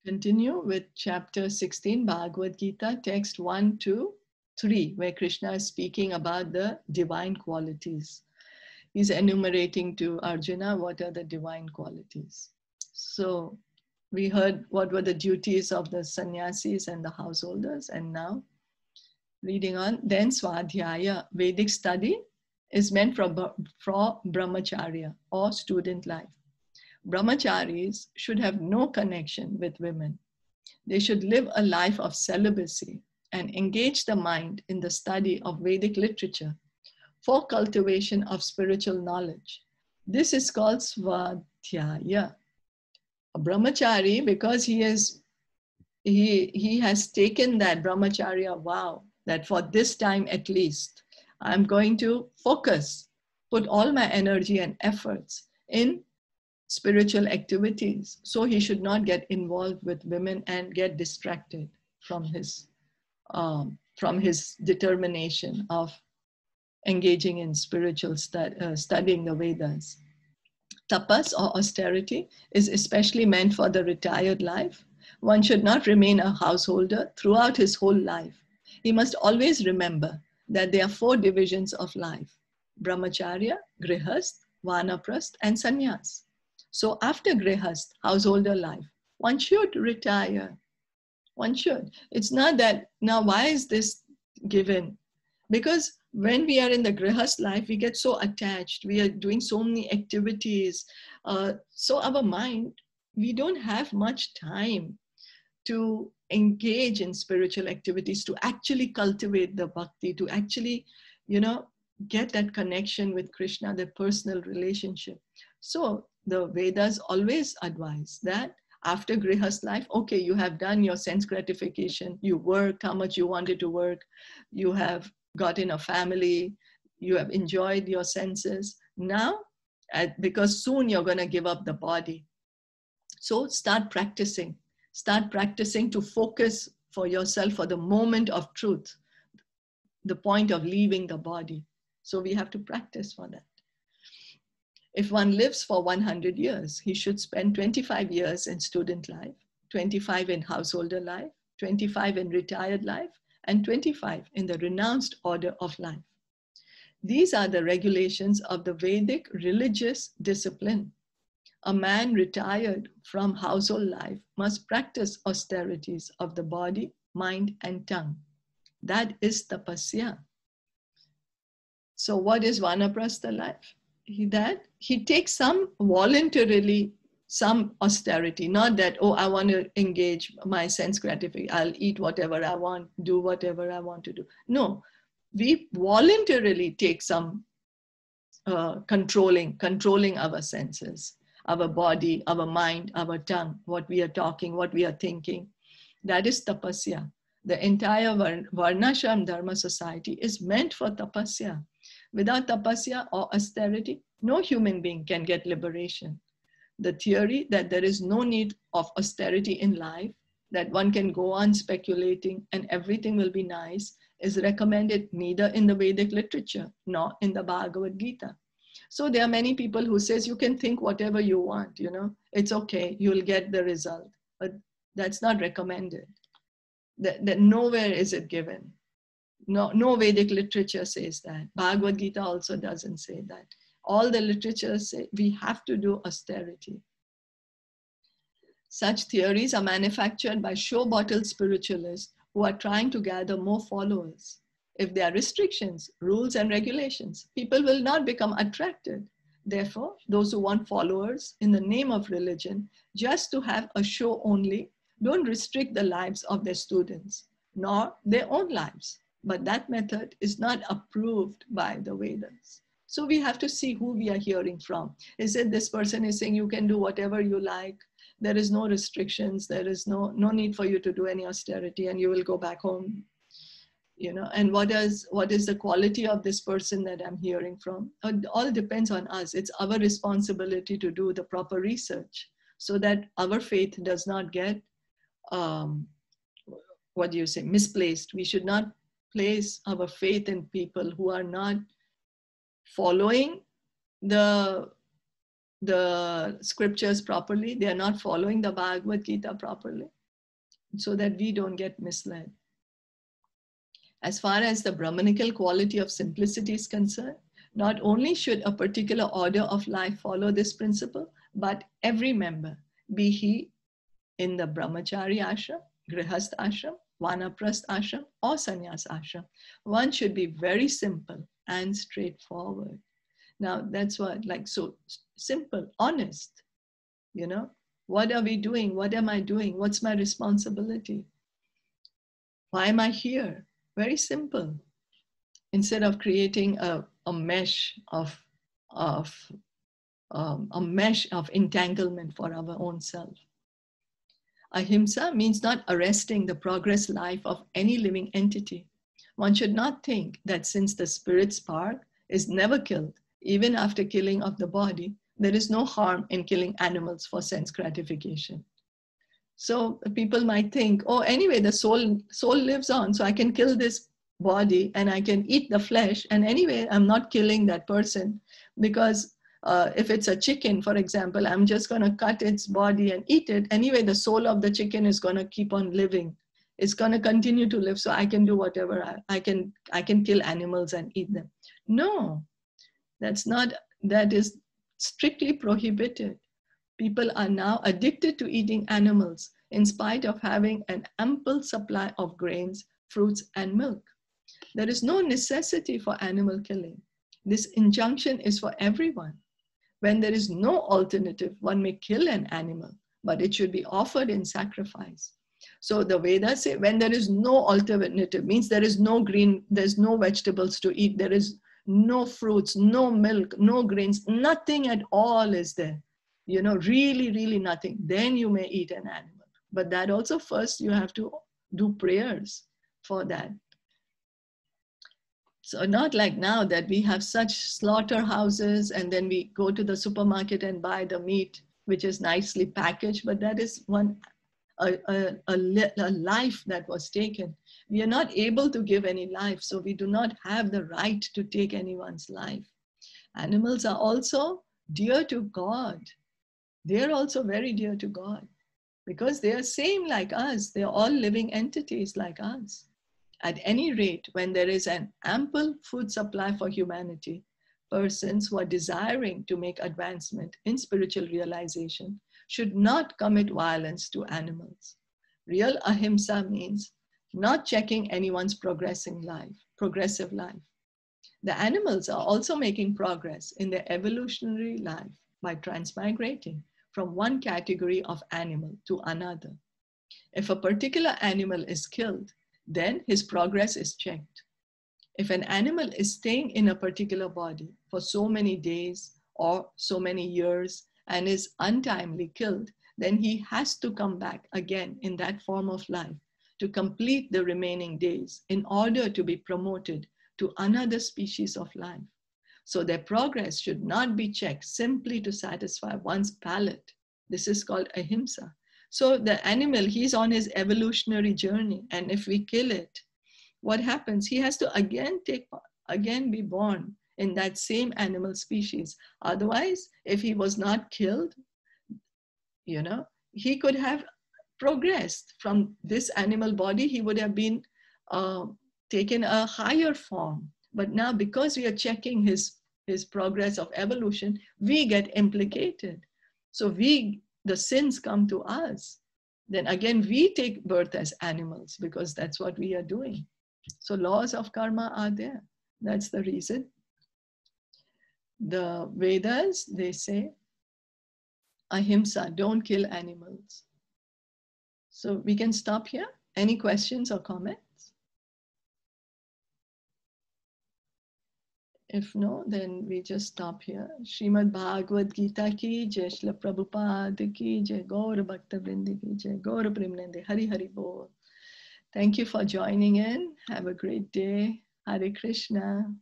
Continue with chapter 16, Bhagavad Gita, text 1 to 3, where Krishna is speaking about the divine qualities. He's enumerating to Arjuna what are the divine qualities. So we heard what were the duties of the sannyasis and the householders, and now reading on, then Swadhyaya, Vedic study, is meant for brahmacharya or student life. Brahmacharis should have no connection with women. They should live a life of celibacy and engage the mind in the study of Vedic literature for cultivation of spiritual knowledge. This is called Svadhyaya. A brahmachari, because he has taken that brahmacharya vow that for this time at least, I'm going to focus, put all my energy and efforts in spiritual activities. So he should not get involved with women and get distracted from his determination of engaging in spiritual studying the Vedas. Tapas or austerity is especially meant for the retired life. One should not remain a householder throughout his whole life. He must always remember that there are 4 divisions of life: brahmacharya, grihast, vanaprasth, and sannyas. So after grihast, householder life, one should retire. One should. It's not that, now why is this given? Because when we are in the grihast life, we get so attached. We are doing so many activities. So our mind, we don't have much time to engage in spiritual activities, to actually cultivate the bhakti, to actually, get that connection with Krishna, the personal relationship. So the Vedas always advise that after grihast life, okay, you have done your sense gratification, you worked how much you wanted to work, you have gotten a family, you have enjoyed your senses. Now, because soon you're going to give up the body. So start practicing to focus for yourself for the moment of truth, the point of leaving the body. So we have to practice for that. If one lives for 100 years, he should spend 25 years in student life, 25 in householder life, 25 in retired life, and 25 in the renounced order of life. These are the regulations of the Vedic religious discipline. A man retired from household life must practice austerities of the body, mind, and tongue. That is tapasya. So what is vanaprastha life? He takes some voluntarily, some austerity, not that, oh, I want to engage my sense gratification, I'll eat whatever I want, do whatever I want to do. No, we voluntarily take some controlling our senses, our body, our mind, our tongue, what we are talking, what we are thinking. That is tapasya. The entire Varnashram Dharma society is meant for tapasya. Without tapasya or austerity, no human being can get liberation. The theory that there is no need of austerity in life, that one can go on speculating and everything will be nice, is recommended neither in the Vedic literature nor in the Bhagavad Gita. So there are many people who says you can think whatever you want, it's okay, you'll get the result. But that's not recommended. That nowhere is it given. No Vedic literature says that. Bhagavad Gita also doesn't say that. All the literature say we have to do austerity. Such theories are manufactured by show bottle spiritualists who are trying to gather more followers. If there are restrictions, rules, and regulations, people will not become attracted. Therefore, those who want followers in the name of religion, just to have a show only, don't restrict the lives of their students, nor their own lives. But that method is not approved by the Vedas. So we have to see who we are hearing from. Is it this person is saying you can do whatever you like, there is no restrictions, there is no need for you to do any austerity, and you will go back home, and what is the quality of this person that I'm hearing from? It all depends on us. It's our responsibility to do the proper research so that our faith does not get, misplaced. We should not place our faith in people who are not following the the scriptures properly. They are not following the Bhagavad Gita properly, so that we don't get misled. As far as the Brahmanical quality of simplicity is concerned, not only should a particular order of life follow this principle, but every member, be he in the Brahmachari ashram, Grihastha ashram, Vanaprastha ashram, or Sannyas ashram, one should be very simple and straightforward. Now that's what, like, so simple, honest, you know, what are we doing? What am I doing? What's my responsibility? Why am I here? Very simple. Instead of creating a mesh of entanglement for our own self. Ahimsa means not arresting the progress life of any living entity. One should not think that since the spirit spark is never killed, even after killing of the body, there is no harm in killing animals for sense gratification. So people might think, oh, anyway, the soul lives on, so I can kill this body and I can eat the flesh. And anyway, I'm not killing that person, because if it's a chicken, for example, I'm just going to cut its body and eat it. Anyway, the soul of the chicken is going to keep on living. It's going to continue to live. So I can do whatever I can kill animals and eat them. No, that is strictly prohibited. People are now addicted to eating animals in spite of having an ample supply of grains, fruits, and milk. There is no necessity for animal killing. This injunction is for everyone. When there is no alternative, one may kill an animal, but it should be offered in sacrifice. So the Vedas say when there is no alternative, means there is no green, there's no vegetables to eat, there is no fruits, no milk, no grains, nothing at all is there. You know, really, really nothing. Then you may eat an animal. But that also first you have to do prayers for that. So not like now that we have such slaughterhouses and then we go to the supermarket and buy the meat, which is nicely packaged, but that is a life that was taken. We are not able to give any life, so we do not have the right to take anyone's life. Animals are also dear to God. They are also very dear to God because they are same like us. They are all living entities like us. At any rate, when there is an ample food supply for humanity, persons who are desiring to make advancement in spiritual realization should not commit violence to animals. Real ahimsa means not checking anyone's progressive life. The animals are also making progress in their evolutionary life by transmigrating from one category of animal to another. If a particular animal is killed, then his progress is checked. If an animal is staying in a particular body for so many days or so many years and is untimely killed, then he has to come back again in that form of life to complete the remaining days in order to be promoted to another species of life. So their progress should not be checked simply to satisfy one's palate. This is called ahimsa. So the animal, he's on his evolutionary journey, and if we kill it, what happens? He has to again be born in that same animal species. Otherwise, if he was not killed, you know, he could have progressed from this animal body. He would have been taken a higher form. But now, because we are checking his progress of evolution, we get implicated. So the sins come to us. Then again, we take birth as animals because that's what we are doing. So laws of karma are there. That's the reason. The Vedas, they say, ahimsa, don't kill animals. So we can stop here. Any questions or comments? If no, then we just stop here. Srimad Bhagavad Gita ki jai, Srila Prabhupada ki jai, Gaura Bhakta Vrindi ki jai, Gaura Premanande, Hari Hari Bol. Thank you for joining in. Have a great day. Hare Krishna.